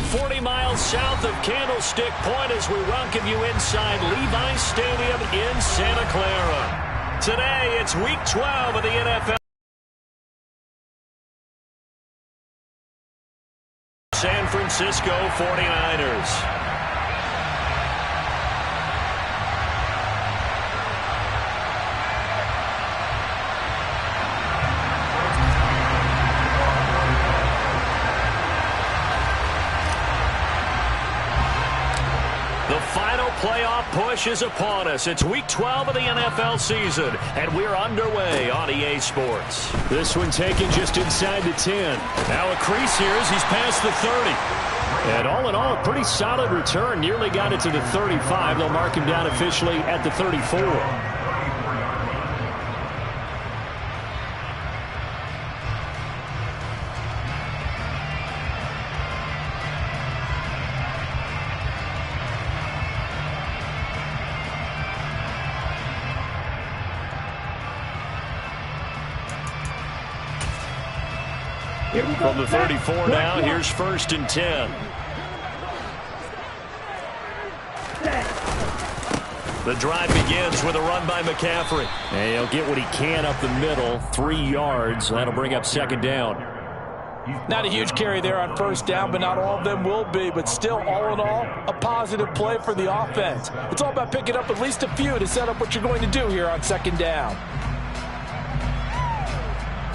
40 miles south of Candlestick Point as we welcome you inside Levi's Stadium in Santa Clara. Today, it's Week 12 of the NFL. San Francisco 49ers. The final playoff push is upon us. It's Week 12 of the NFL season, and we're underway on EA Sports. This one taken just inside the 10. Now a crease here as he's past the 30. And all in all, a pretty solid return. Nearly got it to the 35. They'll mark him down officially at the 34. From the 34 now, here's 1st and 10. The drive begins with a run by McCaffrey. And he'll get what he can up the middle, 3 yards. That'll bring up 2nd down. Not a huge carry there on 1st down, but not all of them will be. But still, all in all, a positive play for the offense. It's all about picking up at least a few to set up what you're going to do here on 2nd down.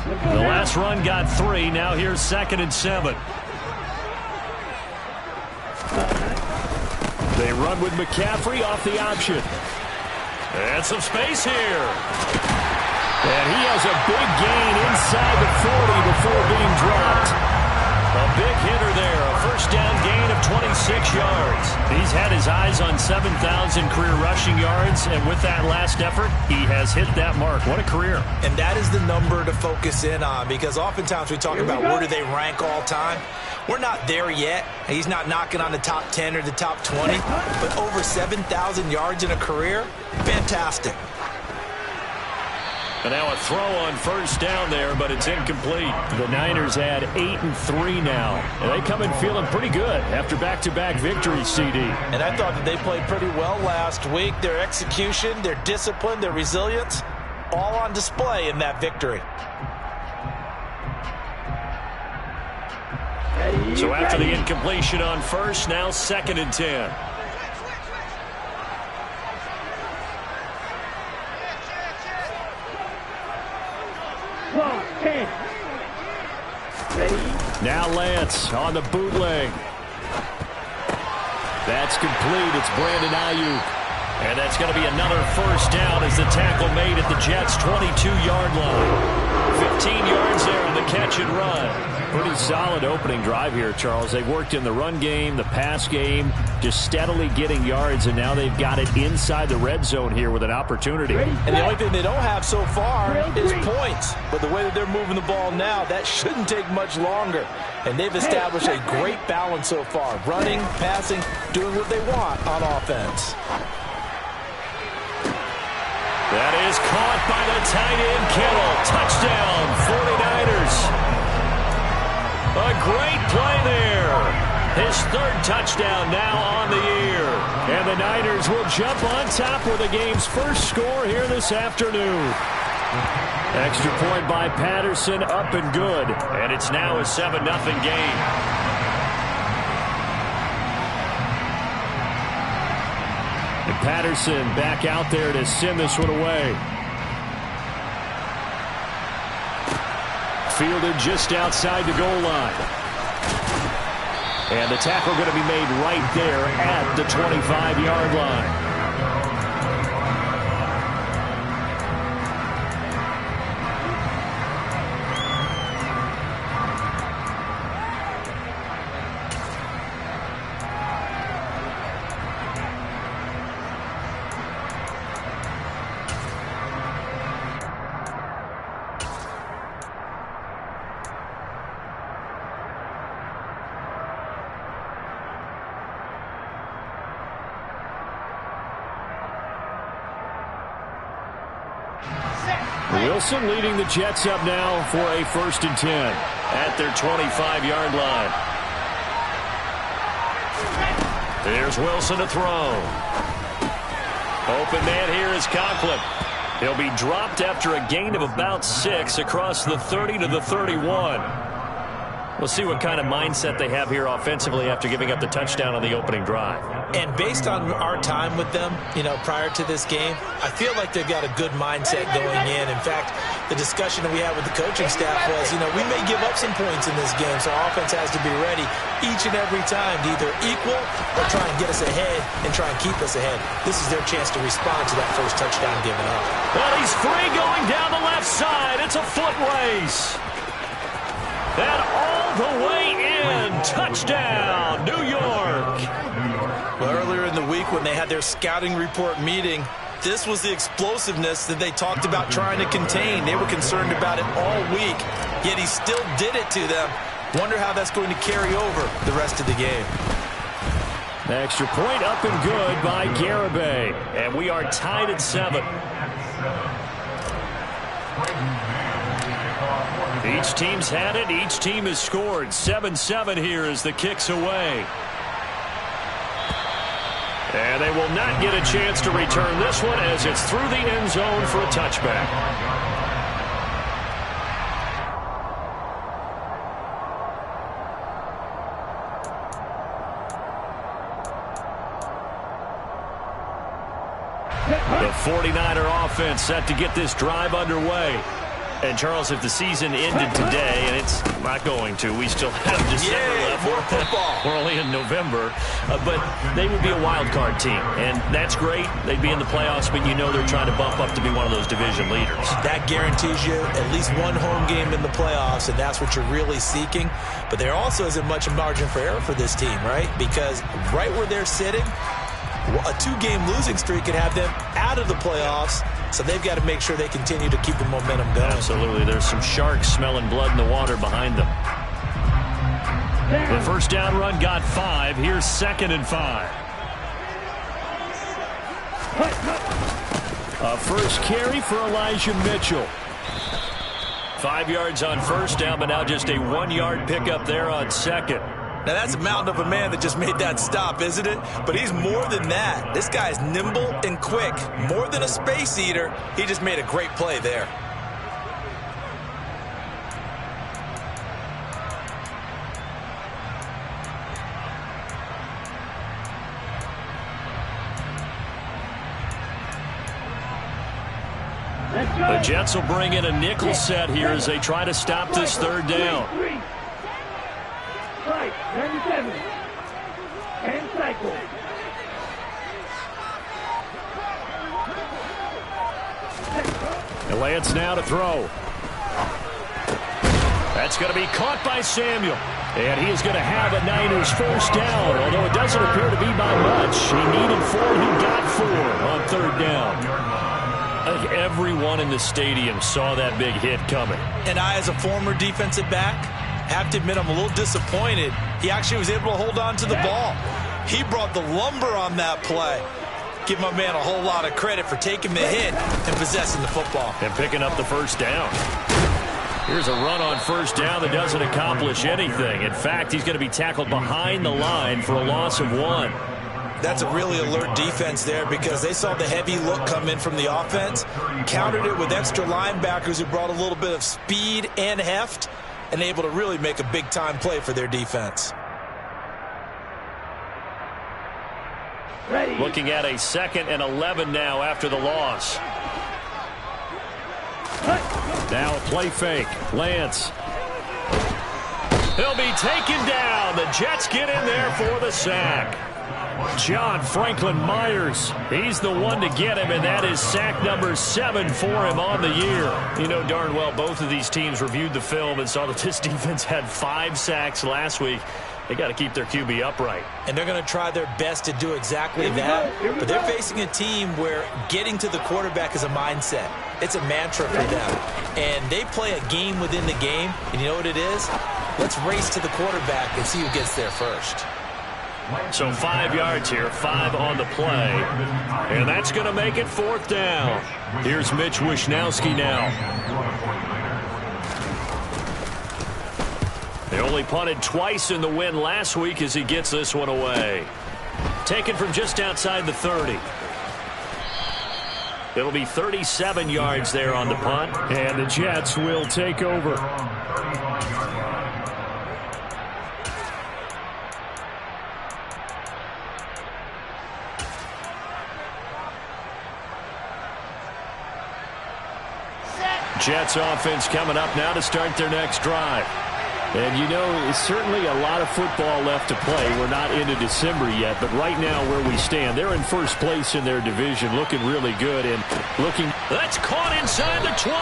The last run got 3. Now here's 2nd and 7. They run with McCaffrey off the option. And some space here. And he has a big gain inside the 40 before being dropped. A big hitter there. A 1st down gain of 26 yards. He's had his eyes on 7,000 career rushing yards, and with that last effort, he has hit that mark. What a career. And that is the number to focus in on, because oftentimes we talk about where do they rank all time. We're not there yet. He's not knocking on the top 10 or the top 20, but over 7,000 yards in a career, fantastic. And now a throw on 1st down there, but it's incomplete. The Niners add 8 and 3 now. And they come in feeling pretty good after back-to-back victories, CD. And I thought that they played pretty well last week. Their execution, their discipline, their resilience, all on display in that victory. So after the incompletion on 1st, now 2nd and 10. Now Lance on the bootleg. That's complete. It's Brandon Ayuk. And that's going to be another 1st down as the tackle made at the Jets' 22-yard line. 15 yards there on the catch and run. Pretty solid opening drive here, Charles. They worked in the run game, the pass game, just steadily getting yards, and now they've got it inside the red zone here with an opportunity. And the only thing they don't have so far is points. But the way that they're moving the ball now, that shouldn't take much longer. And they've established a great balance so far. Running, passing, doing what they want on offense. That is caught by the tight end, Kittle. Touchdown, 49ers. A great play there. His 3rd touchdown now on the year. And the Niners will jump on top with the game's 1st score here this afternoon. Extra point by Patterson, up and good. And it's now a 7-0 game. And Patterson back out there to send this one away. Fielded just outside the goal line. And the tackle going to be made right there at the 25-yard line. Wilson leading the Jets up now for a 1st and 10 at their 25-yard line. Here's Wilson to throw. Open man here is Conklin. He'll be dropped after a gain of about 6 across the 30 to the 31. We'll see what kind of mindset they have here offensively after giving up the touchdown on the opening drive. And based on our time with them, prior to this game, I feel like they've got a good mindset going in. In fact, the discussion that we had with the coaching staff was, we may give up some points in this game, so our offense has to be ready each and every time to either equal or try and get us ahead and try and keep us ahead. This is their chance to respond to that first touchdown given up. Well, he's free going down the left side. It's a foot race. And all the way in. Touchdown, New York. Well, earlier in the week when they had their scouting report meeting, this was the explosiveness that they talked about trying to contain. They were concerned about it all week, yet he still did it to them. Wonder how that's going to carry over the rest of the game. Extra point up and good by Garibay. And we are tied at 7. Each team's had it. Each team has scored. 7-7 here as the kick's away. And they will not get a chance to return this one as it's through the end zone for a touchback. The 49er offense set to get this drive underway. And, Charles, if the season ended today, and it's not going to, we still have December left. More football. We're only in November. But they would be a wild card team, and that's great. They'd be in the playoffs, but they're trying to bump up to be one of those division leaders. That guarantees you at least one home game in the playoffs, and that's what you're really seeking. But there also isn't much margin for error for this team, right? Because right where they're sitting, a 2-game losing streak could have them out of the playoffs. So they've got to make sure they continue to keep the momentum going. Absolutely. There's some sharks smelling blood in the water behind them. The first down run got 5. Here's 2nd and 5. A first carry for Elijah Mitchell. 5 yards on first down, but now just a 1-yard pickup there on 2nd. Now, that's a mountain of a man that just made that stop, isn't it? But he's more than that. This guy is nimble and quick. More than a space eater. He just made a great play there. The Jets will bring in a nickel set here as they try to stop this 3rd down. 97. And cycle. And Lance now to throw. That's going to be caught by Samuel. And he is going to have a Niners first down, although it doesn't appear to be by much. He needed 4, he got 4 on 3rd down. I think everyone in the stadium saw that big hit coming. And I, as a former defensive back, have to admit I'm a little disappointed. He actually was able to hold on to the ball. He brought the lumber on that play. Give my man a whole lot of credit for taking the hit and possessing the football. And picking up the first down. Here's a run on first down that doesn't accomplish anything. In fact, he's going to be tackled behind the line for a loss of 1. That's a really alert defense there because they saw the heavy look come in from the offense, countered it with extra linebackers who brought a little bit of speed and heft, and able to really make a big-time play for their defense. Ready. Looking at a 2nd and 11 now after the loss. Now a play fake. Lance. He'll be taken down. The Jets get in there for the sack. John Franklin Myers, he's the one to get him, and that is sack number 7 for him on the year. You know darn well both of these teams reviewed the film and saw that this defense had 5 sacks last week. They got to keep their QB upright. And they're going to try their best to do exactly that. But they're facing a team where getting to the quarterback is a mindset. It's a mantra for them. And they play a game within the game. And you know what it is? Let's race to the quarterback and see who gets there first. So 5 yards here, 5 on the play. And that's going to make it 4th down. Here's Mitch Wishnowski now. They only punted twice in the win last week as he gets this one away. taken from just outside the 30. It'll be 37 yards there on the punt. And the Jets will take over. Jets offense coming up now to start their next drive. And you know, it's certainly a lot of football left to play. We're not into December yet, but right now where we stand, they're in first place in their division, looking really good and looking. That's caught inside the 20.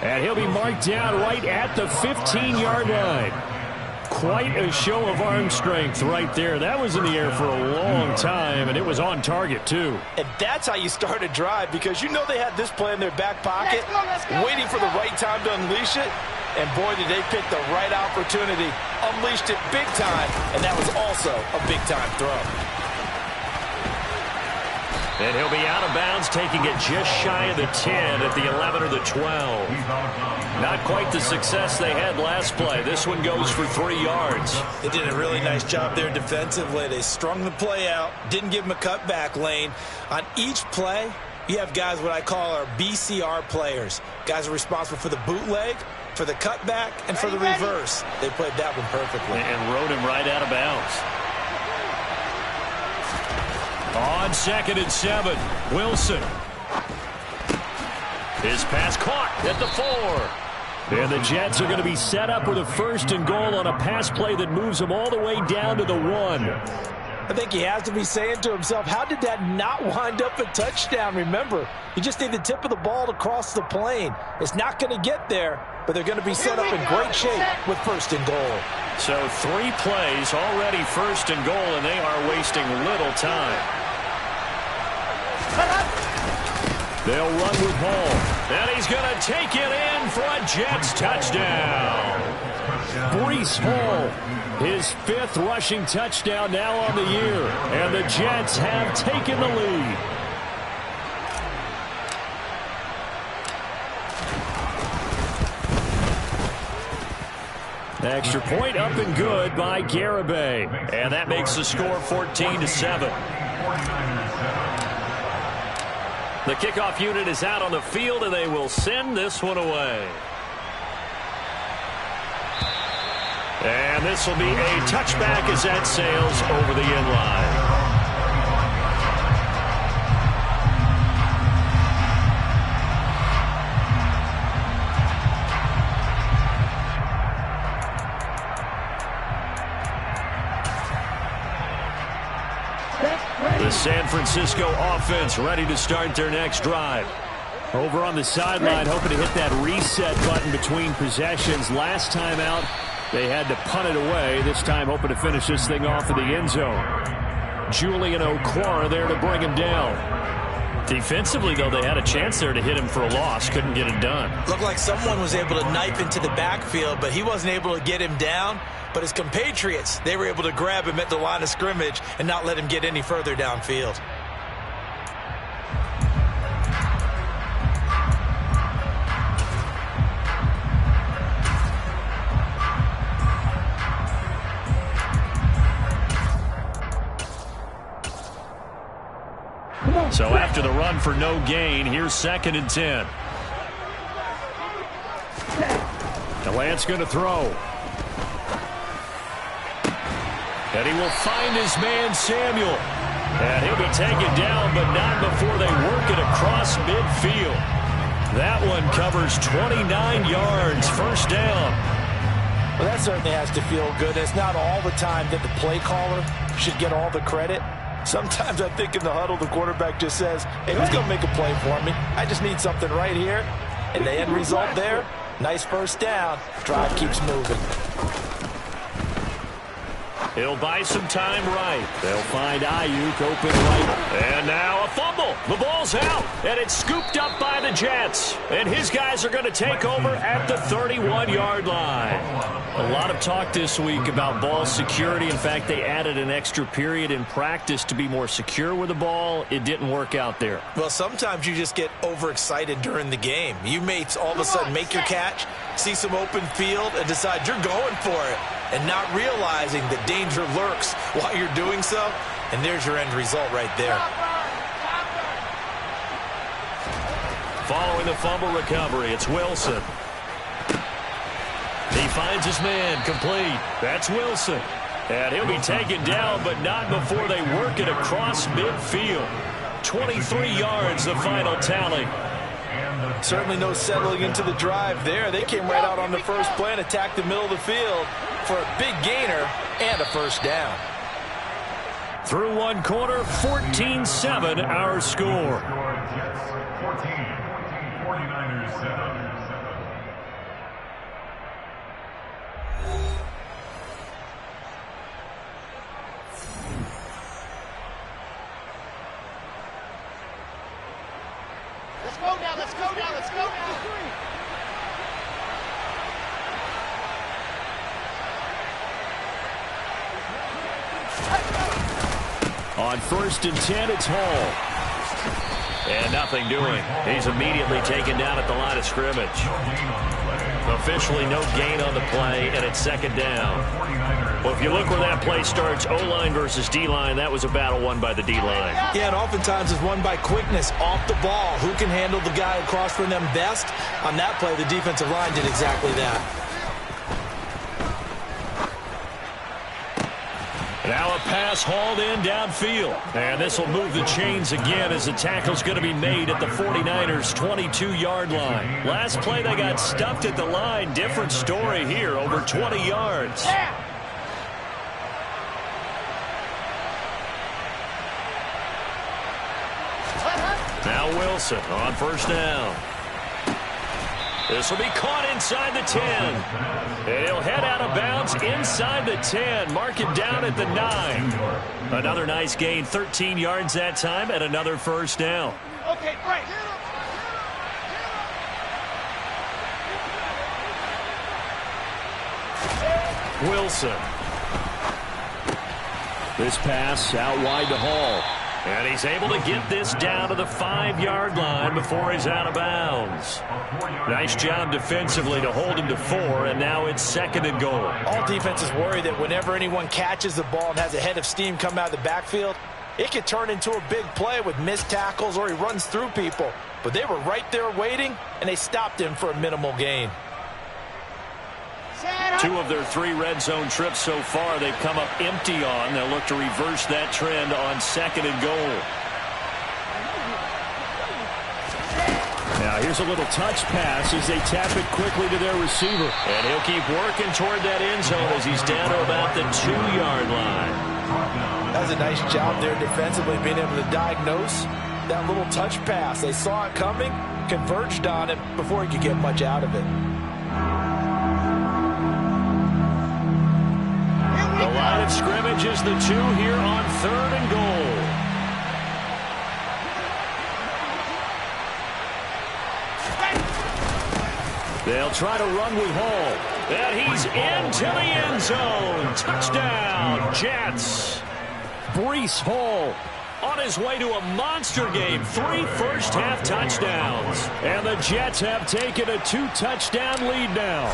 And he'll be marked down right at the 15-yard line. Quite a show of arm strength right there. That was in the air for a long time, and it was on target, too. And that's how you start a drive, because you know they had this play in their back pocket, waiting for the right time to unleash it. And boy, did they pick the right opportunity. Unleashed it big time, and that was also a big-time throw. And he'll be out of bounds, taking it just shy of the 10 at the 11 or the 12. Not quite the success they had last play. This one goes for 3 yards. They did a really nice job there defensively. They strung the play out, didn't give him a cutback lane. On each play, you have guys what I call our BCR players. Guys are responsible for the bootleg, for the cutback, and for the reverse. They played that one perfectly. And rode him right out of bounds. On 2nd and 7, Wilson. His pass caught at the 4. And the Jets are going to be set up with a 1st and goal on a pass play that moves them all the way down to the 1. I think he has to be saying to himself, how did that not wind up a touchdown? Remember, you just need the tip of the ball to cross the plane. It's not going to get there, but they're going to be set up in great shape with 1st and goal. So 3 plays already 1st and goal, and they are wasting little time. They'll run with Hall. And he's going to take it in for a Jets touchdown. Breece Hall, his 5th rushing touchdown now on the year. And the Jets have taken the lead. Extra point up and good by Garibay. And that makes the score 14-7. The kickoff unit is out on the field, and they will send this one away. And this will be a touchback as that sails over the end line. The San Francisco offense ready to start their next drive. Over on the sideline, hoping to hit that reset button between possessions. Last time out, they had to punt it away. This time, hoping to finish this thing off in the end zone. Julian Okwara there to bring him down. Defensively, though, they had a chance there to hit him for a loss. Couldn't get it done. Looked like someone was able to knife into the backfield, but he wasn't able to get him down. But his compatriots, they were able to grab him at the line of scrimmage and not let him get any further downfield. So after the run for no gain, here's 2nd and 10. DeLance going to throw. And he will find his man, Samuel. And he'll be taken down, but not before they work it across midfield. That one covers 29 yards, 1st down. Well, that certainly has to feel good. It's not all the time that the play caller should get all the credit. Sometimes I think in the huddle, the quarterback just says, hey, who's going to make a play for me? I just need something right here. And the end result there, nice 1st down. Drive keeps moving. He'll buy some time right. They'll find Ayuk open right. And now a fumble. The ball's out, and it's scooped up by the Jets. And his guys are going to take over at the 31-yard line. A lot of talk this week about ball security. In fact, they added an extra period in practice to be more secure with the ball. It didn't work out there. Well, sometimes you just get overexcited during the game. You may all of a sudden make your catch, see some open field, and decide you're going for it. And not realizing the danger lurks while you're doing so. And there's your end result right there. Following the fumble recovery, it's Wilson. He finds his man, complete. That's Wilson. And he'll be taken down, but not before they work it across midfield. 23 yards, the final tally. Certainly no settling into the drive there. They came right out on the first play and attacked the middle of the field for a big gainer and a first down. Through one quarter, 14-7 our score. Jets 14, 49ers 7. Let's go now, let's go now, let's go now. On 1st and 10, it's Hall. And nothing doing. He's immediately taken down at the line of scrimmage. Officially no gain on the play, and it's 2nd down. Well, if you look where that play starts, O-line versus D-line, that was a battle won by the D-line. Yeah, and oftentimes it's won by quickness off the ball. Who can handle the guy across from them best? On that play, the defensive line did exactly that. Now a pass hauled in downfield. And this will move the chains again as the tackle's going to be made at the 49ers' 22-yard line. Last play they got stuffed at the line. Different story here, over 20 yards. Now Wilson on 1st down. This will be caught inside the 10. And he'll head out of bounds inside the 10. Mark it down at the 9. Another nice gain, 13 yards that time, and another first down. Okay, break. Wilson. This pass out wide to Hall. And he's able to get this down to the 5-yard line before he's out of bounds. Nice job defensively to hold him to 4, and now it's 2nd and goal. All defenses worry that whenever anyone catches the ball and has a head of steam come out of the backfield, it could turn into a big play with missed tackles or he runs through people. But they were right there waiting, and they stopped him for a minimal gain. 2 of their 3 red zone trips so far they've come up empty on. They'll look to reverse that trend on 2nd and goal. Now here's a little touch pass as they tap it quickly to their receiver. And he'll keep working toward that end zone as he's down to about the 2-yard line. That was a nice job there defensively, being able to diagnose that little touch pass. They saw it coming, converged on it before he could get much out of it. The line of scrimmage is the 2 here on 3rd and goal. They'll try to run with Hall. And he's into the end zone. Touchdown, Jets. Breece Hall on his way to a monster game. 3 first-half touchdowns. And the Jets have taken a 2-touchdown lead now.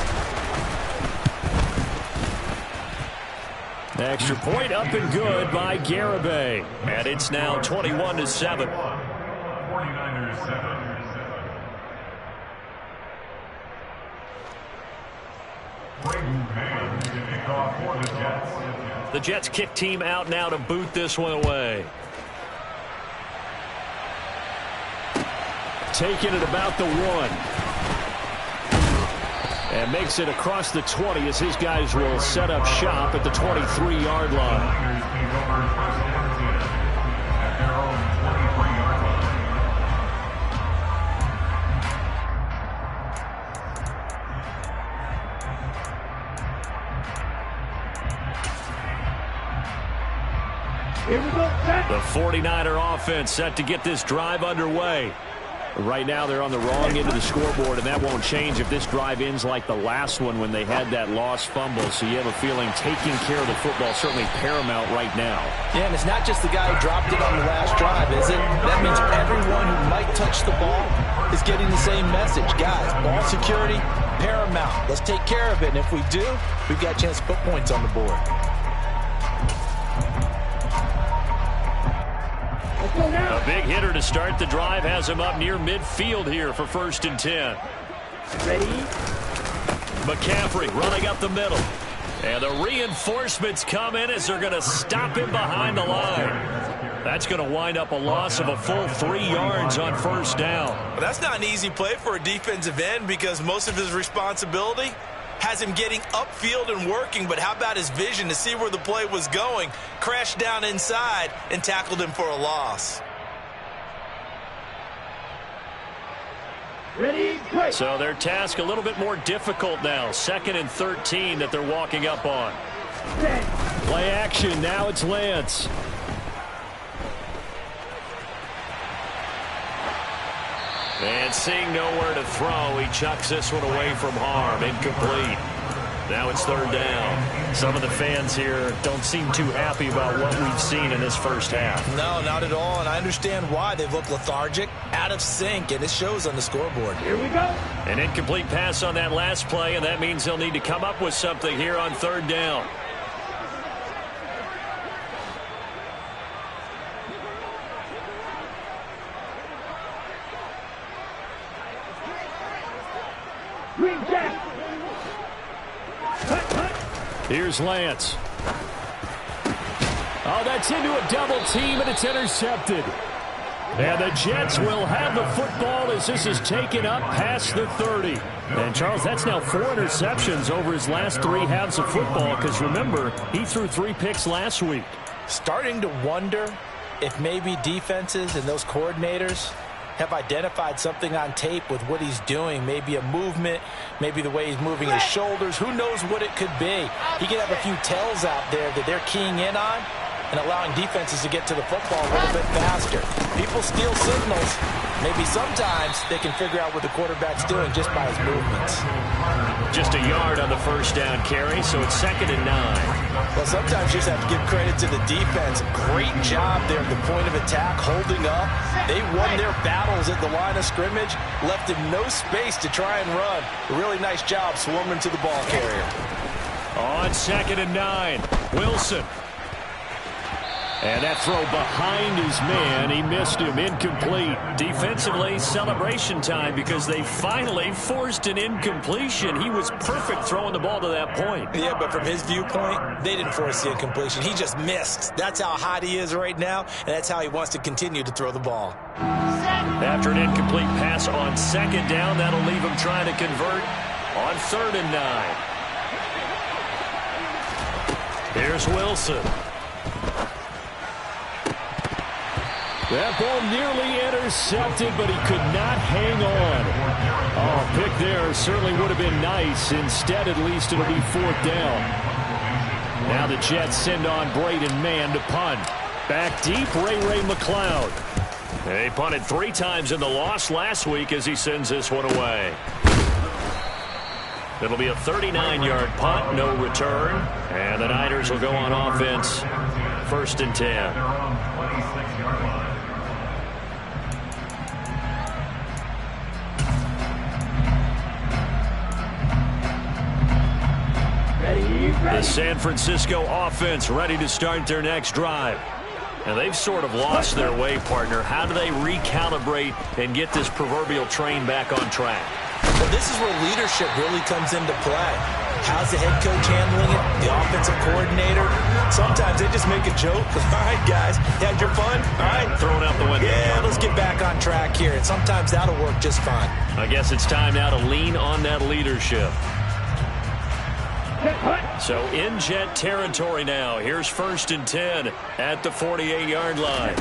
Extra point up and good by Garibay. And it's now 21-7. 49ers 7. The Jets kick team out now to boot this one away. Taking it about the 1. And makes it across the 20 as his guys will set up shop at the 23-yard line. Here we go. The 49er offense set to get this drive underway. Right now they're on the wrong end of the scoreboard, and that won't change if this drive ends like the last one when they had that lost fumble. So you have a feeling taking care of the football is certainly paramount right now. Yeah, and it's not just the guy who dropped it on the last drive, is it? That means everyone who might touch the ball is getting the same message. Guys, ball security, paramount. Let's take care of it, and if we do, we've got a chance to put points on the board. Let's go now. A big hitter to start the drive has him up near midfield here for 1st and 10. Ready? McCaffrey running up the middle. And the reinforcements come in as they're going to stop him behind the line. That's going to wind up a loss of a full 3 yards on 1st down. Well, that's not an easy play for a defensive end because most of his responsibility has him getting upfield and working, but how about his vision to see where the play was going, crashed down inside, and tackled him for a loss. Ready? Play. So their task a little bit more difficult now. 2nd and 13 that they're walking up on. Set. Play action. Now it's Lance. And seeing nowhere to throw, he chucks this one away from harm. Incomplete. Now it's 3rd down. Some of the fans here don't seem too happy about what we've seen in this first half. No, not at all, and I understand why. They've looked lethargic, out of sync, and it shows on the scoreboard. Here we go. An incomplete pass on that last play, and that means they'll need to come up with something here on 3rd down. Green Jack. Cut, cut. Here's Lance. Oh, that's into a double team, and it's intercepted. And the Jets will have the football as this is taken up past the 30. And, Charles, that's now 4 interceptions over his last 3 halves of football because, remember, he threw 3 picks last week. Starting to wonder if maybe defenses and those coordinators have identified something on tape with what he's doing. Maybe a movement, maybe the way he's moving his shoulders. Who knows what it could be? He could have a few tells out there that they're keying in on and allowing defenses to get to the football a little bit faster. People steal signals. Maybe sometimes they can figure out what the quarterback's doing just by his movements. Just a yard on the 1st down carry, so it's 2nd and 9. Well, sometimes you just have to give credit to the defense. Great job there at the point of attack, holding up. They won their battles at the line of scrimmage, left him no space to try and run. A really nice job swarming to the ball carrier. On 2nd and 9, Wilson. And that throw behind his man, he missed him, incomplete. Defensively, celebration time because they finally forced an incompletion. He was perfect throwing the ball to that point. Yeah, but from his viewpoint, they didn't force the incompletion. He just missed. That's how hot he is right now, and that's how he wants to continue to throw the ball. After an incomplete pass on 2nd down, that'll leave him trying to convert on 3rd and 9. Here's Wilson. That ball nearly intercepted, but he could not hang on. Oh, pick there certainly would have been nice. Instead, at least it'll be 4th down. Now the Jets send on Braden Mann to punt. Back deep, Ray McLeod. They punted 3 times in the loss last week as he sends this one away. It'll be a 39-yard punt, no return. And the Niners will go on offense, 1st and 10. The San Francisco offense ready to start their next drive. And they've sort of lost their way, partner. How do they recalibrate and get this proverbial train back on track? Well, this is where leadership really comes into play. How's the head coach handling it? The offensive coordinator? Sometimes they just make a joke. All right, guys, had your fun? All right. Throw it out the window. Yeah, let's get back on track here. And sometimes that'll work just fine. I guess it's time now to lean on that leadership. So in Jet territory now. Here's 1st and 10 at the 48-yard line.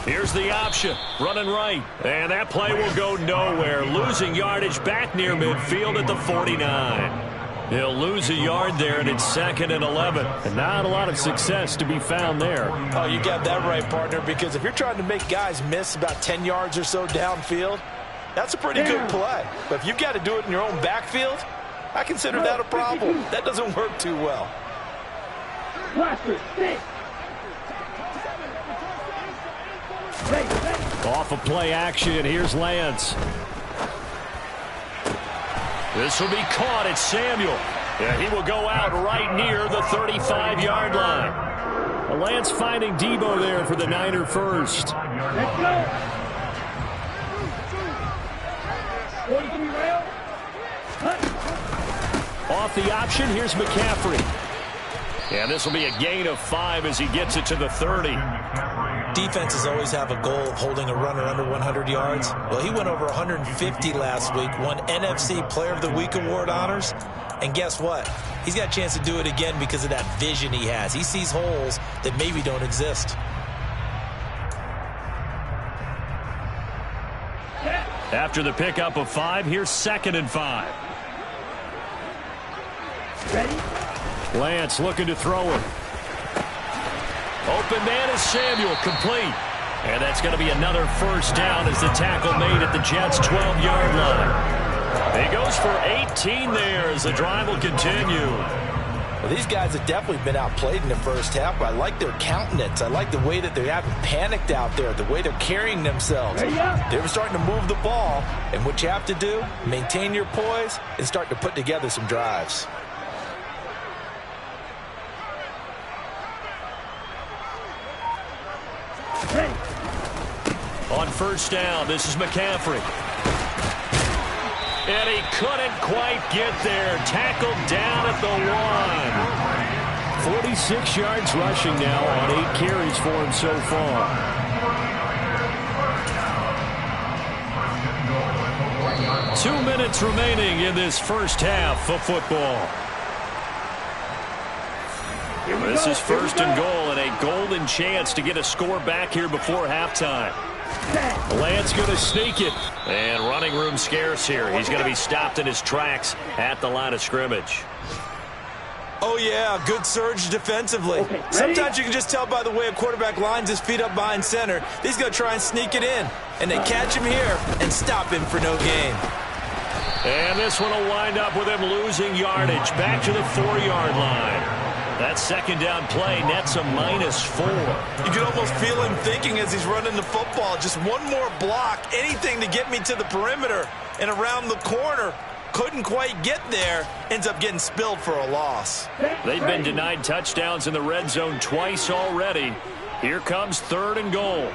Here's the option, running right. And that play will go nowhere. Losing yardage back near midfield at the 49. He'll lose a yard there, and it's 2nd and 11. And not a lot of success to be found there. Oh, you got that right, partner, because if you're trying to make guys miss about 10 yards or so downfield, that's a pretty good play. But if you've got to do it in your own backfield, I consider that a problem. That doesn't work too well. Off of play action, here's Lance. This will be caught at Samuel. Yeah, he will go out right near the 35-yard line. Lance finding Debo there for the Niner first. Let's go. 43 rail. Off the option, here's McCaffrey. And this will be a gain of 5 as he gets it to the 30. Defenses always have a goal of holding a runner under 100 yards. Well, he went over 150 last week, won NFC Player of the Week award honors. And guess what? He's got a chance to do it again because of that vision he has. He sees holes that maybe don't exist. After the pickup of 5, here's 2nd and 5. Ready? Lance looking to throw it. Open man is Samuel, complete. And that's going to be another first down as the tackle made at the Jets' 12-yard line. He goes for 18 there as the drive will continue. Well, these guys have definitely been outplayed in the first half, but I like their countenance. I like the way that they haven't panicked out there, the way they're carrying themselves. They're starting to move the ball, and what you have to do, maintain your poise and start to put together some drives. On first down, this is McCaffrey. And he couldn't quite get there. Tackled down at the 1. 46 yards rushing now on 8 carries for him so far. Two minutes remaining in this first half of football. This is first and goal and a golden chance to get a score back here before halftime. Lance going to sneak it. And running room scarce here. He's going to be stopped in his tracks at the line of scrimmage. Oh, yeah, good surge defensively. Okay, sometimes you can just tell by the way a quarterback lines his feet up behind center. He's going to try and sneak it in. And they catch him here and stop him for no gain. And this one will wind up with him losing yardage. Back to the 4-yard line. That second down play nets a -4. You can almost feel him thinking as he's running the football. Just one more block, anything to get me to the perimeter and around the corner. Couldn't quite get there. Ends up getting spilled for a loss. They've been denied touchdowns in the red zone twice already. Here comes 3rd and goal.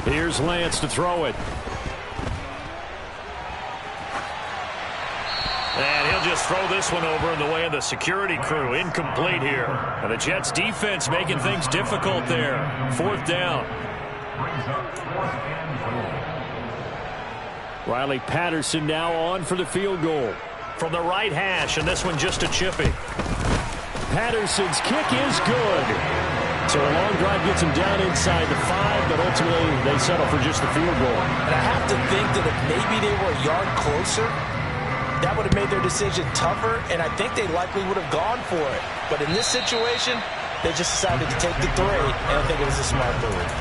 Here's Lance to throw it. And he'll just throw this one over in the way of the security crew. Incomplete here. And the Jets defense making things difficult there. 4th down. Riley Patterson now on for the field goal. From the right hash, and this one just a chippy. Patterson's kick is good. So a long drive gets him down inside the 5, but ultimately they settle for just the field goal. And I have to think that if maybe they were a yard closer, that would have made their decision tougher, and I think they likely would have gone for it. But in this situation, they just decided to take the 3, and I think it was a smart move.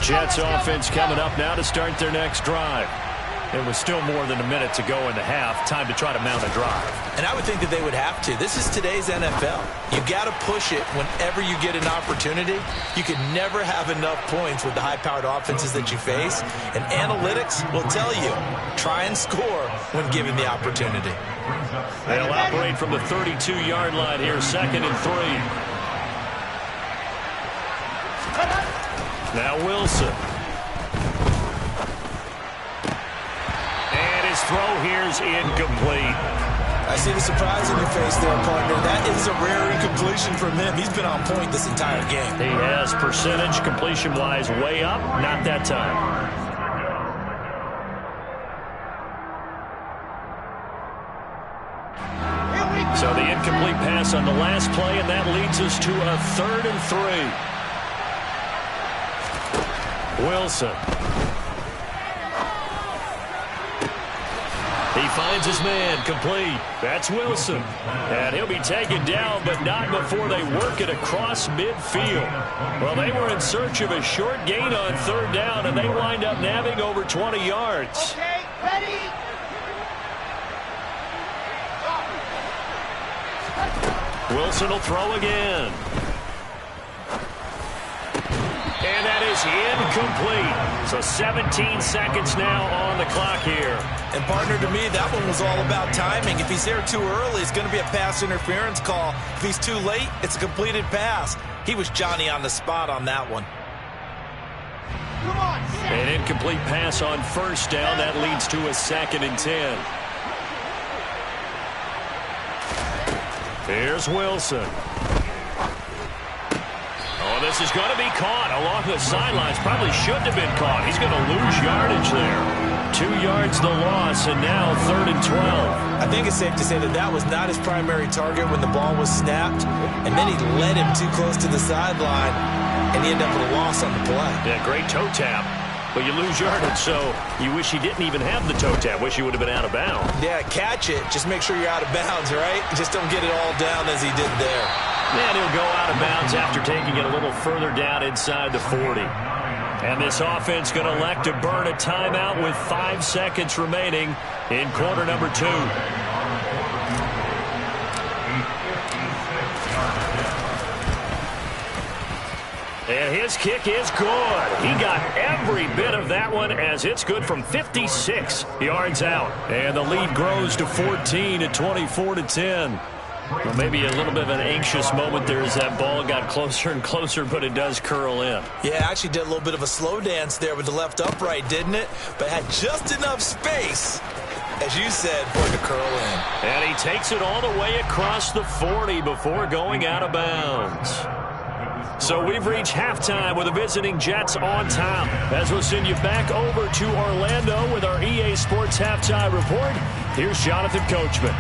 Jets offense coming up now to start their next drive. It was still more than a minute to go in the half. Time to try to mount a drive. And I would think that they would have to. This is today's NFL. You got to push it whenever you get an opportunity. You can never have enough points with the high-powered offenses that you face. And analytics will tell you, try and score when given the opportunity. They'll operate from the 32-yard line here, 2nd and 3. Now Wilson. And his throw here's incomplete. I see the surprise on your face there, partner. That is a rare incompletion from him. He's been on point this entire game. He has percentage completion-wise way up. Not that time. So the incomplete pass on the last play, and that leads us to a 3rd and 3. Wilson. He finds his man, complete. That's Wilson. And he'll be taken down, but not before they work it across midfield. Well, they were in search of a short gain on third down, and they wind up nabbing over 20 yards. Okay, ready. Wilson will throw again. And that is incomplete. So 17 seconds now on the clock here. And partner, to me, that one was all about timing. If he's there too early, it's going to be a pass interference call. If he's too late, it's a completed pass. He was Johnny on the spot on that one. Come on, An incomplete pass on first down. That leads to a 2nd and 10. Here's Wilson. Oh, this is going to be caught along the sidelines. Probably shouldn't have been caught. He's going to lose yardage there. 2 yards the loss, and now 3rd and 12. I think it's safe to say that that was not his primary target when the ball was snapped, and then he led him too close to the sideline, and he ended up with a loss on the play. Yeah, great toe tap, but you lose yardage, so you wish he didn't even have the toe tap. Wish he would have been out of bounds. Yeah, catch it. Just make sure you're out of bounds, right? Just don't get it all down as he did there. And he'll go out of bounds after taking it a little further down inside the 40. And this offense going to elect to burn a timeout with 5 seconds remaining in quarter number 2. And his kick is good. He got every bit of that one as it's good from 56 yards out. And the lead grows to 14 at 24-10. Well, maybe a little bit of an anxious moment there as that ball got closer and closer, but it does curl in. Yeah, actually did a little bit of a slow dance there with the left upright, didn't it? But had just enough space, as you said, for it to curl in. And he takes it all the way across the 40 before going out of bounds. So we've reached halftime with the visiting Jets on top. As we'll send you back over to Orlando with our EA Sports Halftime Report, here's Jonathan Coachman.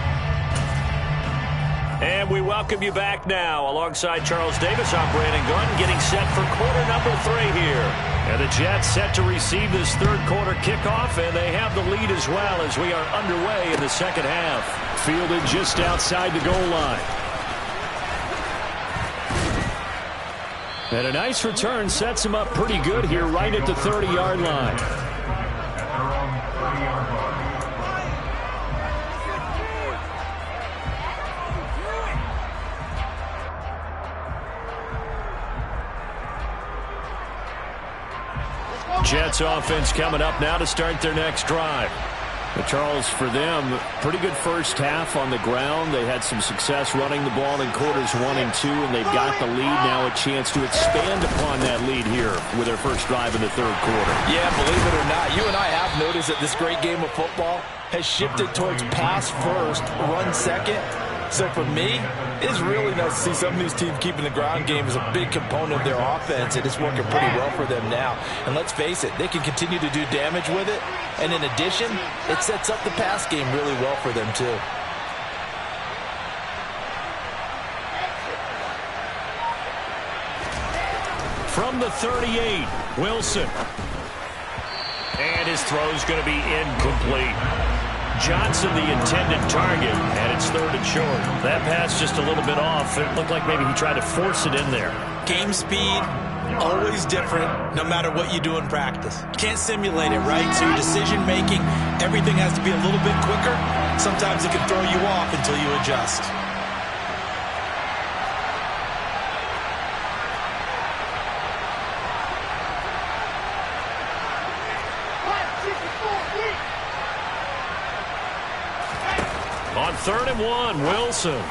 And we welcome you back now. Alongside Charles Davis, I'm Brandon Gunn, getting set for quarter number 3 here. And the Jets set to receive this third quarter kickoff, and they have the lead as well as we are underway in the second half. Fielded just outside the goal line. And a nice return sets him up pretty good here right at the 30-yard line. Jets offense coming up now to start their next drive. But Charles, for them, pretty good first half on the ground. They had some success running the ball in quarters 1 and 2, and they've got the lead now, a chance to expand upon that lead here with their first drive in the third quarter. Yeah, believe it or not, you and I have noticed that this great game of football has shifted towards pass first, run second. So for me, it's really nice to see some of these teams keeping the ground game as a big component of their offense, and it's working pretty well for them now. And let's face it, they can continue to do damage with it. And in addition, it sets up the pass game really well for them too. From the 38, Wilson. And his throw's going to be incomplete. Johnson, the intended target, and it's 3rd and short. That pass just a little bit off. It looked like maybe he tried to force it in there. Game speed, always different, no matter what you do in practice. Can't simulate it, right? So your decision-making, everything has to be a little bit quicker. Sometimes it can throw you off until you adjust. On 3rd and 1, Wilson.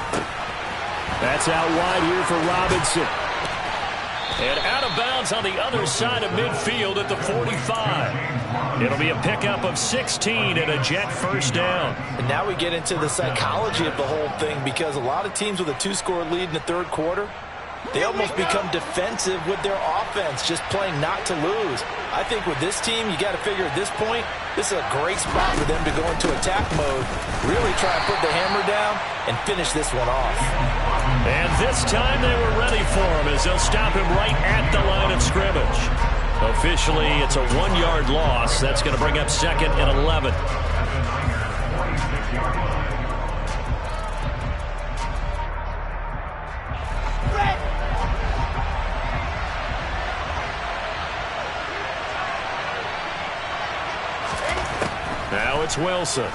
That's out wide here for Robinson. And out of bounds on the other side of midfield at the 45. It'll be a pickup of 16 and a Jet first down. And now we get into the psychology of the whole thing, because a lot of teams with a 2-score lead in the third quarter, they almost become defensive with their offense, just playing not to lose. I think with this team, you got to figure at this point, this is a great spot for them to go into attack mode, really try and put the hammer down and finish this one off. And this time they were ready for him as they'll stop him right at the line of scrimmage. Officially, it's a 1-yard loss. That's going to bring up 2nd and 11. Now it's Wilson.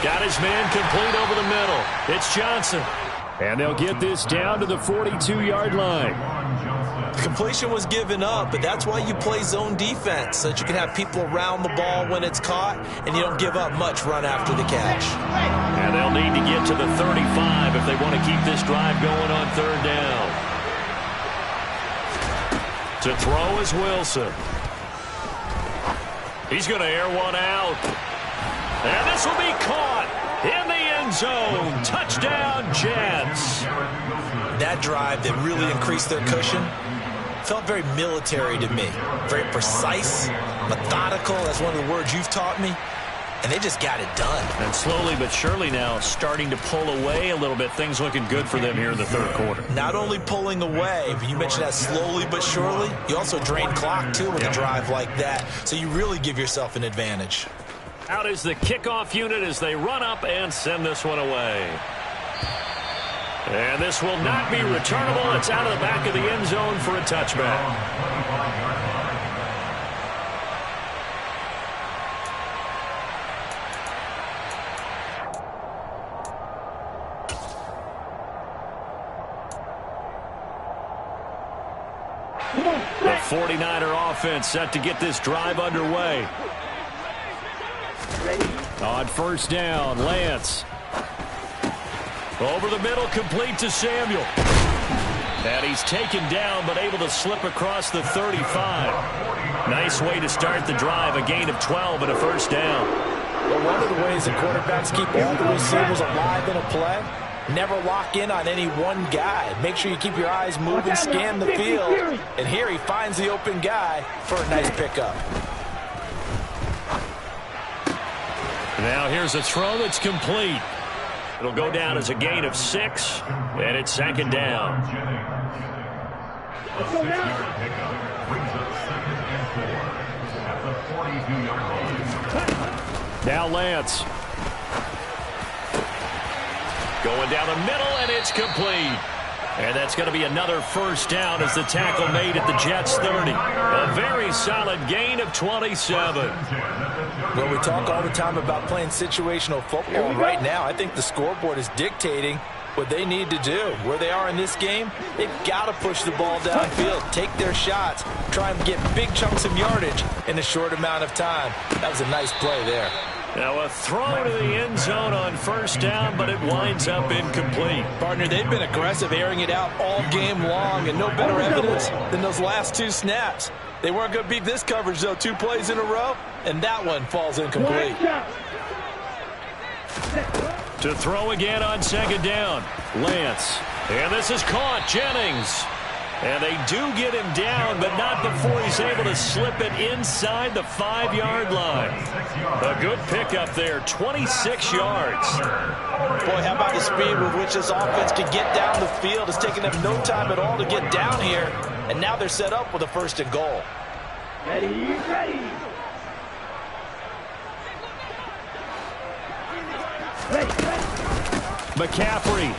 Got his man complete over the middle. It's Johnson. And they'll get this down to the 42-yard line. The completion was given up, but that's why you play zone defense, so that you can have people around the ball when it's caught, and you don't give up much run after the catch. And they'll need to get to the 35 if they want to keep this drive going on third down. To throw is Wilson. He's going to air one out. And this will be caught in the end zone. Touchdown, Jets. That drive that really increased their cushion felt very military to me. Very precise, methodical, that's one of the words you've taught me. And they just got it done. And slowly but surely now starting to pull away a little bit. Things looking good for them here in the third quarter. Not only pulling away, but you mentioned that slowly but surely. You also drain clock, too, with a drive like that. So you really give yourself an advantage. Out is the kickoff unit as they run up and send this one away. And this will not be returnable. It's out of the back of the end zone for a touchback. The 49er offense set to get this drive underway. On first down, Lance. Over the middle, complete to Samuel. And he's taken down, but able to slip across the 35. Nice way to start the drive, a gain of 12 and a first down. Well, one of the ways that quarterbacks keep all the receivers alive in a play, never lock in on any one guy. Make sure you keep your eyes moving, scan the field. And here he finds the open guy for a nice pickup. Now here's a throw that's complete. It'll go down as a gain of 6, and it's second down. A 6-yard pickup brings up 2nd and 4 at the 42-yard line. Now Lance. Going down the middle, and it's complete. And that's going to be another first down as the tackle made at the Jets' 30. A very solid gain of 27. Well, we talk all the time about playing situational football. Right now, I think the scoreboard is dictating what they need to do. Where they are in this game, they've got to push the ball downfield, take their shots, try and get big chunks of yardage in a short amount of time. That was a nice play there. Now a throw to the end zone on first down, but it winds up incomplete. Partner, they've been aggressive, airing it out all game long, and no better evidence than those last 2 snaps. They weren't going to beat this coverage, though, 2 plays in a row, and that one falls incomplete. To throw again on second down, Lance. And this is caught, Jennings. And they do get him down, but not before he's able to slip it inside the 5-yard line. A good pickup there, 26 yards. Boy, how about the speed with which this offense can get down the field? It's taken them no time at all to get down here, and now they're set up with a 1st and goal. Ready, ready. McCaffrey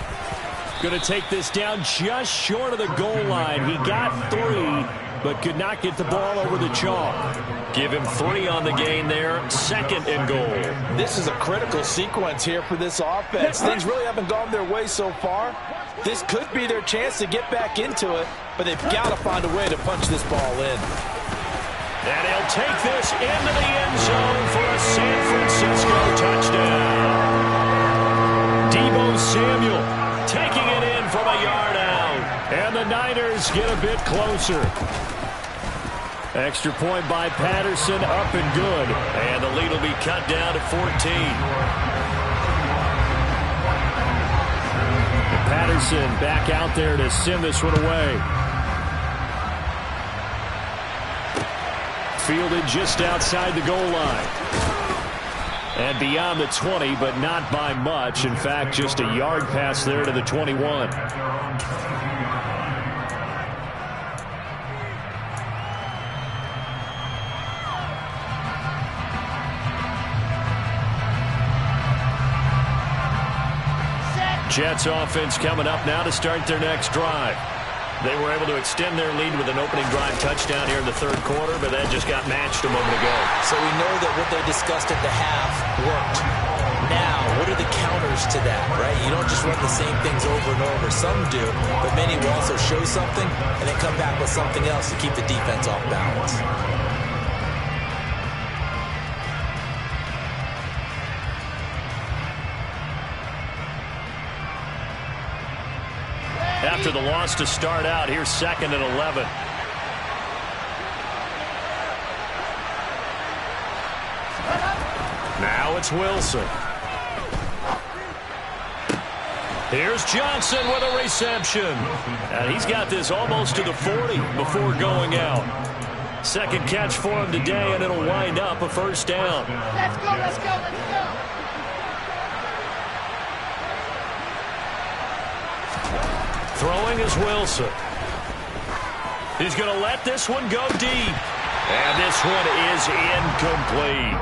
going to take this down just short of the goal line. He got 3, but could not get the ball over the chalk. Give him 3 on the gain there, 2nd and goal. This is a critical sequence here for this offense. Things really haven't gone their way so far. This could be their chance to get back into it, but they've got to find a way to punch this ball in. And he'll take this into the end zone for a San Francisco touchdown. Deebo Samuel taking it in from a yard out. And the Niners get a bit closer. Extra point by Patterson, up and good. And the lead will be cut down to 14. Patterson back out there to send this one away. Fielded just outside the goal line. And beyond the 20, but not by much. In fact, just a yard pass there to the 21. Jets offense coming up now to start their next drive. They were able to extend their lead with an opening drive touchdown here in the third quarter, but that just got matched a moment ago. So we know that what they discussed at the half worked. Now, what are the counters to that, right? You don't just run the same things over and over. Some do, but many will also show something and then come back with something else to keep the defense off balance. After the loss to start out, here's 2nd and 11. Now it's Wilson. Here's Johnson with a reception. And he's got this almost to the 40 before going out. Second catch for him today, and it'll wind up a first down. Let's go, let's go, let's go. Throwing is Wilson. He's going to let this one go deep. And this one is incomplete.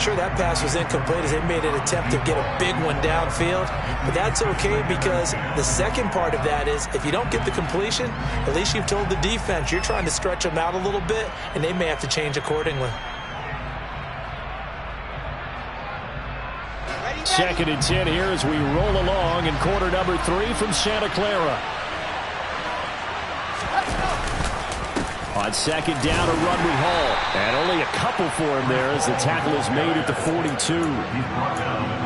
Sure, that pass was incomplete as they made an attempt to get a big one downfield. But that's okay because the second part of that is if you don't get the completion, at least you've told the defense you're trying to stretch them out a little bit, and they may have to change accordingly. 2nd and 10 here as we roll along in quarter number 3 from Santa Clara. On 2nd down, a run with Hall. And only a couple for him there as the tackle is made at the 42.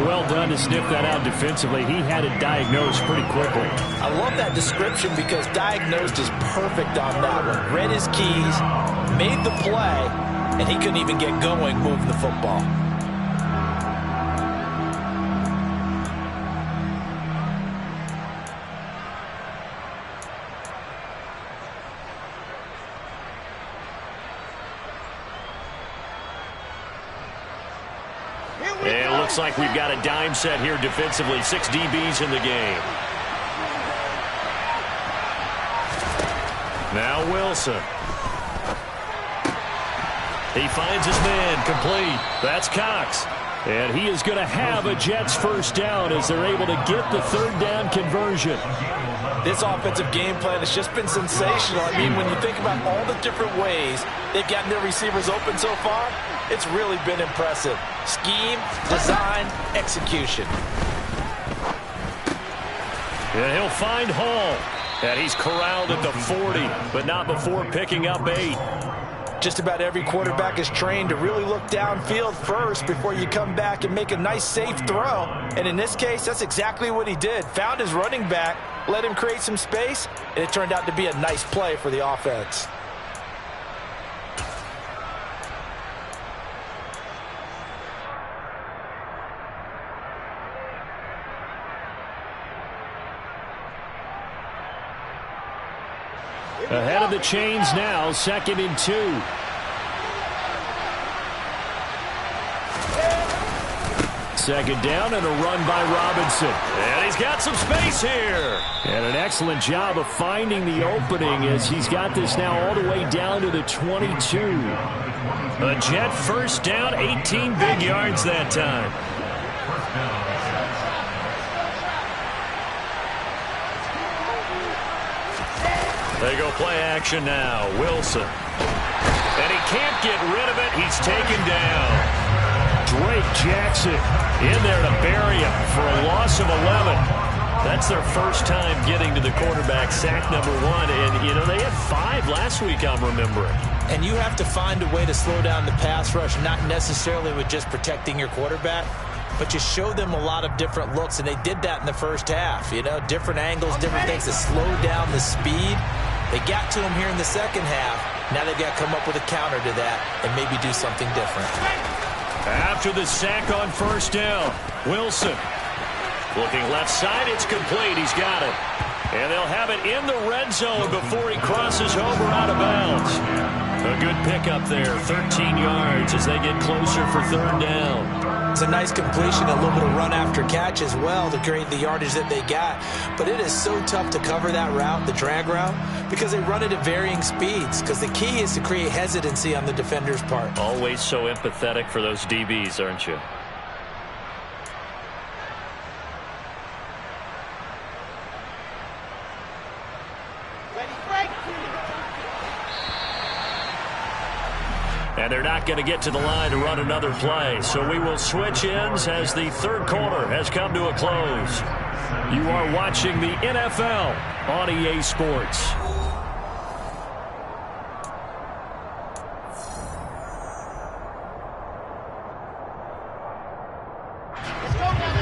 Well done to sniff that out defensively. He had it diagnosed pretty quickly. I love that description because diagnosed is perfect on that one. Read his keys, made the play, and he couldn't even get going moving the football. And it looks like we've got a dime set here defensively. 6 DBs in the game. Now Wilson. He finds his man complete. That's Cox. And he is going to have a Jets first down as they're able to get the third down conversion. This offensive game plan has just been sensational. I mean, when you think about all the different ways they've gotten their receivers open so far, it's really been impressive. Scheme, design, execution. And he'll find Hall. And he's corralled at the 40, but not before picking up 8. Just about every quarterback is trained to really look downfield first before you come back and make a nice, safe throw. And in this case, that's exactly what he did. Found his running back, let him create some space, and it turned out to be a nice play for the offense. Ahead of the chains now, 2nd and 2. Second down and a run by Robinson. And he's got some space here. And an excellent job of finding the opening as he's got this now all the way down to the 22. A Jet first down, 18 big yards that time. They go play action now. Wilson. And he can't get rid of it. He's taken down. Drake Jackson in there to bury him for a loss of 11. That's their first time getting to the quarterback, sack number 1. And, you know, they had 5 last week, I'm remembering. And you have to find a way to slow down the pass rush, not necessarily with just protecting your quarterback, but you show them a lot of different looks, and they did that in the first half. You know, different angles, different things to slow down the speed. They got to him here in the second half. Now they've got to come up with a counter to that and maybe do something different. After the sack on first down, Wilson. Looking left side, it's complete. He's got it. And they'll have it in the red zone before he crosses over out of bounds. A good pickup there, 13 yards as they get closer for third down. It's a nice completion, a little bit of run after catch as well to create the yardage that they got. But it is so tough to cover that route, the drag route, because they run it at varying speeds. Because the key is to create hesitancy on the defender's part. Always so empathetic for those DBs, aren't you? And they're not going to get to the line to run another play. So we will switch ends as the third quarter has come to a close. You are watching the NFL on EA Sports.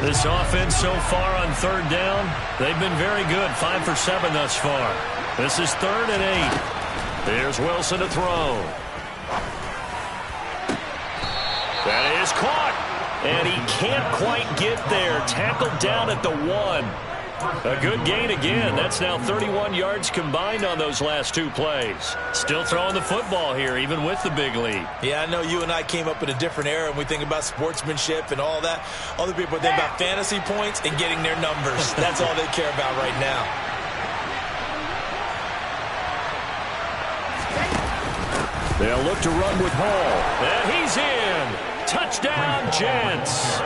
This offense so far on third down, they've been very good. 5 for 7 thus far. This is 3rd and 8. Here's Wilson to throw. That is caught. And he can't quite get there. Tackled down at the 1. A good gain again. That's now 31 yards combined on those last 2 plays. Still throwing the football here, even with the big lead. Yeah, I know you and I came up in a different era, and we think about sportsmanship and all that. Other people think about fantasy points and getting their numbers. That's all they care about right now. They'll look to run with Hall. And he's in. Touchdown, Jets.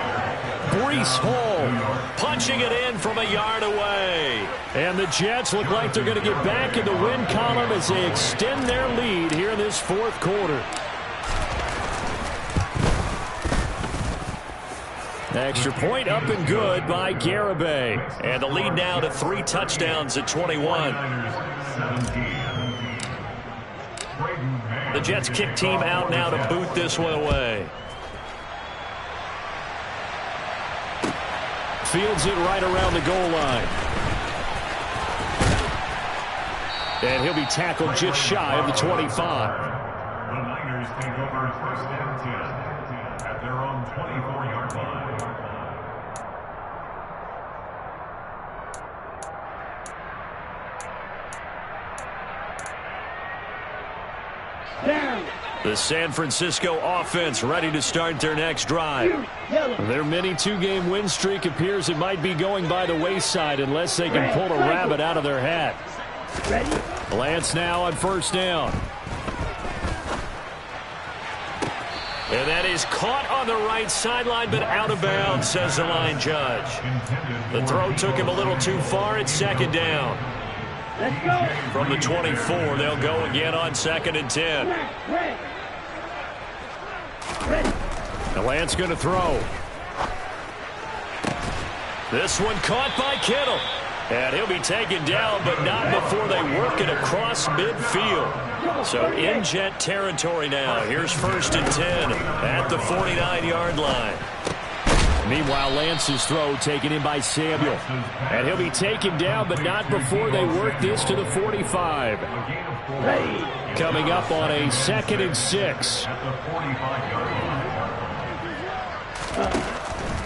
Breece Hall punching it in from a yard away. And the Jets look like they're going to get back in the win column as they extend their lead here in this 4th quarter. Extra point up and good by Garibay. And the lead now to 3 touchdowns at 21. The Jets kick team out now to boot this one away. Fields it right around the goal line. And he'll be tackled just shy of the 25. The Niners take over 1st and 10 at their own 24-yard line. Down. The San Francisco offense ready to start their next drive. Their mini 2-game win streak appears it might be going by the wayside unless they can pull a rabbit out of their hat. Lance now on 1st down. And that is caught on the right sideline, but out of bounds, says the line judge. The throw took him a little too far at 2nd down. Let's go. From the 24, they'll go again on 2nd and 10. The Lance going to throw. This one caught by Kittle. And he'll be taken down, but not before they work it across midfield. So in Jet territory now. Here's 1st and 10 at the 49-yard line. Meanwhile, Lance's throw taken in by Samuel. And he'll be taken down, but not before they work this to the 45. Coming up on a 2nd and 6.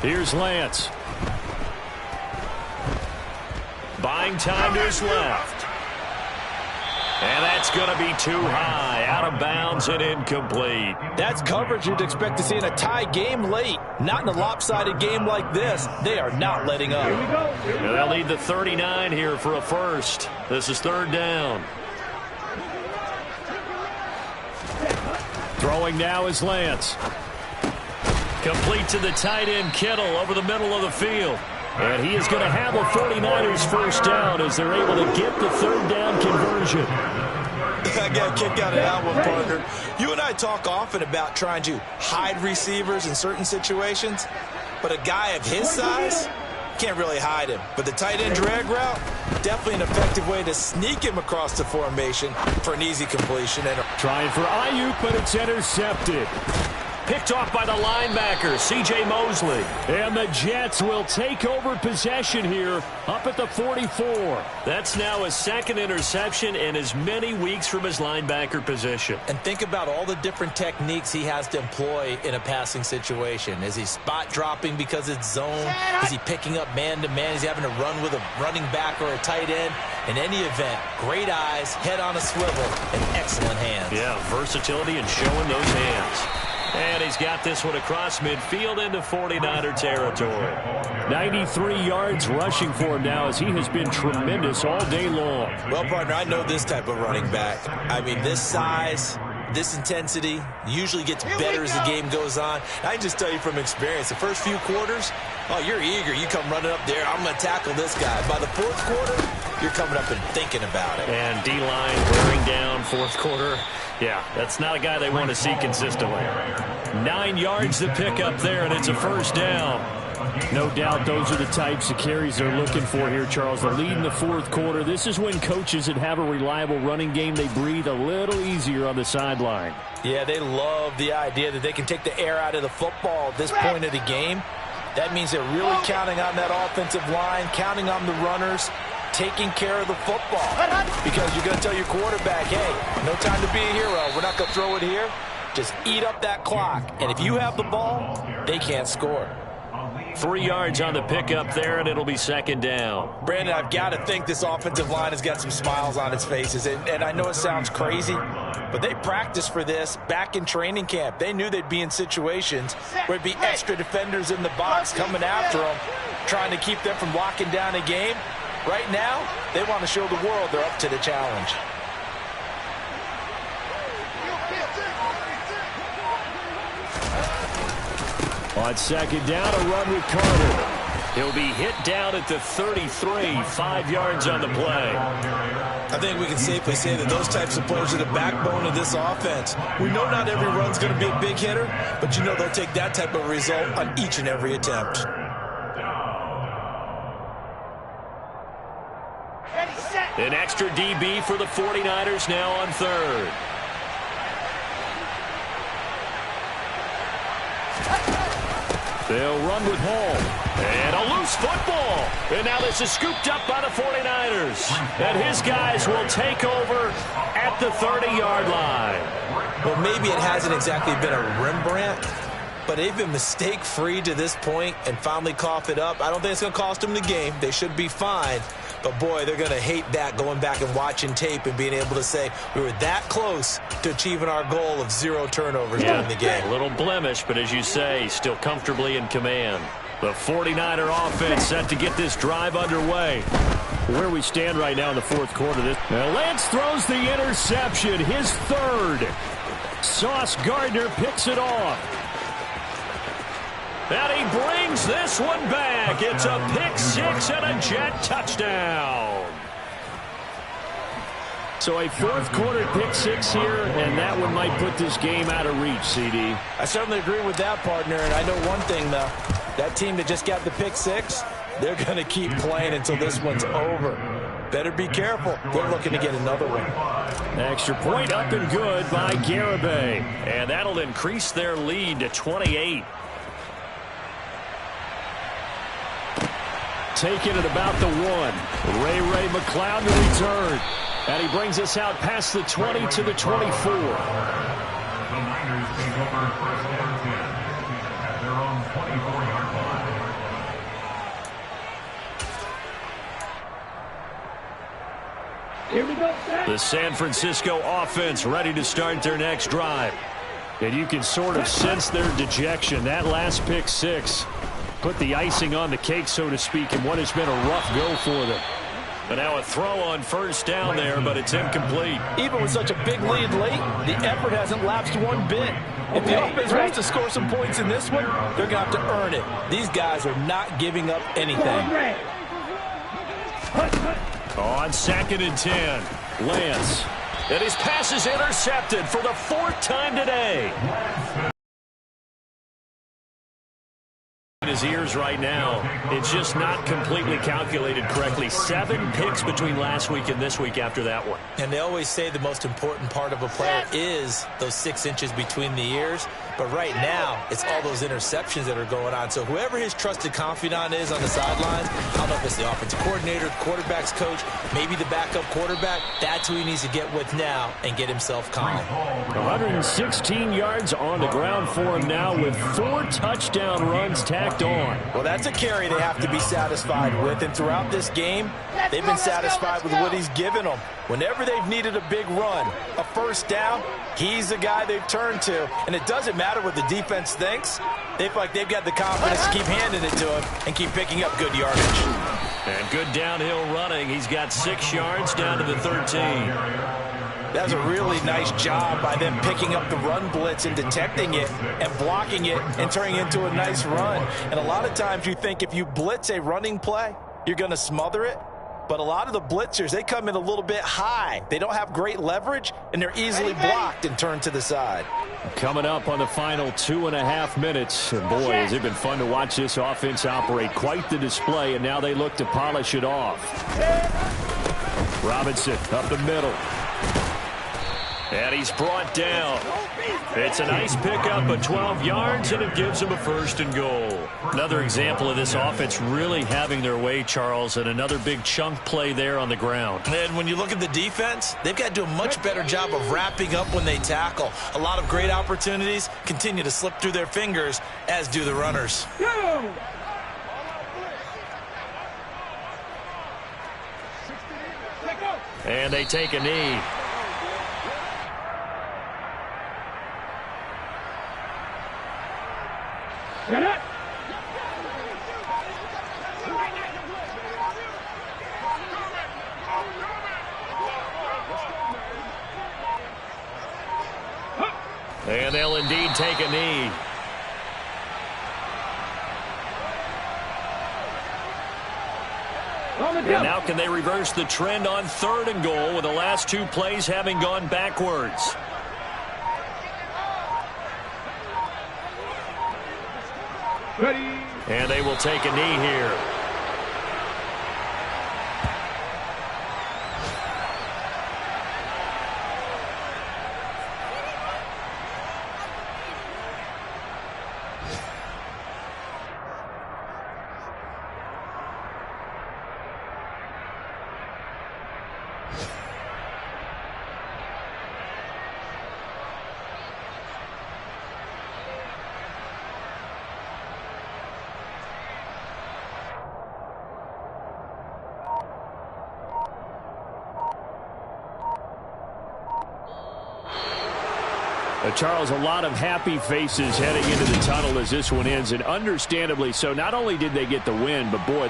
Here's Lance. Buying time to his left. And that's going to be too high. Out of bounds and incomplete. That's coverage you'd expect to see in a tie game late. Not in a lopsided game like this. They are not letting up. Here we go. Here we go. They'll need the 39 here for a first. This is 3rd down. Throwing now is Lance. Complete to the tight end, Kittle, over the middle of the field. And he is going to have a 49ers first down as they're able to get the 3rd down conversion. I got a kick out of that one, partner. You and I talk often about trying to hide receivers in certain situations, but a guy of his size can't really hide him. But the tight end drag route, definitely an effective way to sneak him across the formation for an easy completion. And trying for Ayuk, but it's intercepted. Picked off by the linebacker, C.J. Mosley. And the Jets will take over possession here up at the 44. That's now his 2nd interception in as many weeks from his linebacker position. And think about all the different techniques he has to employ in a passing situation. Is he spot dropping because it's zone? Is he picking up man-to-man? Is he having to run with a running back or a tight end? In any event, great eyes, head on a swivel, and excellent hands. Yeah, versatility and showing those hands. And he's got this one across midfield into 49er territory. 93 yards rushing for him now as he has been tremendous all day long. Well, partner, I know this type of running back. I mean, this size, this intensity usually gets better as the game goes on. I can just tell you from experience, the first few quarters, oh, you're eager. You come running up there, I'm going to tackle this guy. By the 4th quarter, you're coming up and thinking about it. And D-line wearing down fourth quarter, yeah, that's not a guy they want to see consistently. 9 yards to pick up there, and it's a first down. No doubt those are the types of carries they're looking for here, Charles. The lead in the fourth quarter. This is when coaches that have a reliable running game, they breathe a little easier on the sideline. Yeah, they love the idea that they can take the air out of the football at this point of the game. That means they're really counting on that offensive line, counting on the runners, taking care of the football. Because you're going to tell your quarterback, hey, no time to be a hero. We're not going to throw it here. Just eat up that clock. And if you have the ball, they can't score. 3 yards on the pickup there, and it'll be second down. Brandon, I've got to think this offensive line has got some smiles on its faces. And I know it sounds crazy, but they practiced for this back in training camp. They knew they'd be in situations where it'd be extra defenders in the box coming after them, trying to keep them from locking down a game. Right now, they want to show the world they're up to the challenge. On second down, a run with Carter. He'll be hit down at the 33, 5 yards on the play. I think we can safely say that those types of plays are the backbone of this offense. We know not every run's going to be a big hitter, but you know they'll take that type of result on each and every attempt. An extra DB for the 49ers now on third. They'll run with Hall. And a loose football. And now this is scooped up by the 49ers. And his guys will take over at the 30-yard line. Well, maybe it hasn't exactly been a Rembrandt, but they've been mistake-free to this point and finally cough it up. I don't think it's going to cost them the game. They should be fine. But, boy, they're going to hate that, going back and watching tape and being able to say we were that close to achieving our goal of 0 turnovers during the game. A little blemish, but as you say, still comfortably in command. The 49er offense set to get this drive underway. Where we stand right now in the fourth quarter. Lance throws the interception, his third. Sauce Gardner picks it off. And he brings this one back. It's a pick six and a Jet touchdown. So a fourth quarter pick six here, and that one might put this game out of reach, CD. I certainly agree with that, partner. And I know one thing, though. That team that just got the pick six, they're going to keep playing until this one's over. Better be careful. They're looking to get another one. Extra point up and good by Garibay. And that'll increase their lead to 28. Taking it about the 1. Ray McCloud to return. And he brings us out past the 20 to the 24. The Niners take over first and 10 at their own 24-yard line. Here we go, Sam. The San Francisco offense ready to start their next drive. And you can sort of sense their dejection. That last pick six put the icing on the cake, so to speak, in what has been a rough go for them. And now a throw on first down there, but it's incomplete. Even with such a big lead late, the effort hasn't lapsed one bit. If the offense wants to score some points in this one, they're going to have to earn it. These guys are not giving up anything. On second and 10, Lance. And his pass is intercepted for the 4th time today. His ears right now, it's just not completely calculated correctly. 7 picks between last week and this week after that one. And they always say the most important part of a player is those 6 inches between the ears. But right now, it's all those interceptions that are going on. So whoever his trusted confidant is on the sidelines, I don't know if it's the offensive coordinator, quarterback's coach, maybe the backup quarterback, that's who he needs to get with now and get himself calm. 116 yards on the ground for him now with 4 touchdown runs tacked on. Well, that's a carry they have to be satisfied with. And throughout this game, they've been satisfied with what he's given them. Whenever they've needed a big run, a first down, he's the guy they've turned to. And it doesn't matter what the defense thinks. They feel like they've got the confidence to keep handing it to him and keep picking up good yardage. And good downhill running. He's got 6 yards down to the 13. That was a really nice job by them picking up the run blitz and detecting it and blocking it and turning it into a nice run. And a lot of times you think if you blitz a running play, you're going to smother it. But a lot of the blitzers, they come in a little bit high. They don't have great leverage, and they're easily blocked and turned to the side. Coming up on the final 2.5 minutes. And boy, has it been fun to watch this offense operate. Quite the display, and now they look to polish it off. Robinson up the middle. And he's brought down. It's a nice pickup of 12 yards, and it gives him a 1st and goal. Another example of this offense really having their way, Charles, and another big chunk play there on the ground. And when you look at the defense, they've got to do a much better job of wrapping up when they tackle. A lot of great opportunities continue to slip through their fingers, as do the runners. And they take a knee. Get it! And they'll indeed take a knee. And now can they reverse the trend on 3rd and goal with the last 2 plays having gone backwards? Ready. And they will take a knee here. Charles, a lot of happy faces heading into the tunnel as this one ends, and understandably so. Not only did they get the win, but boy,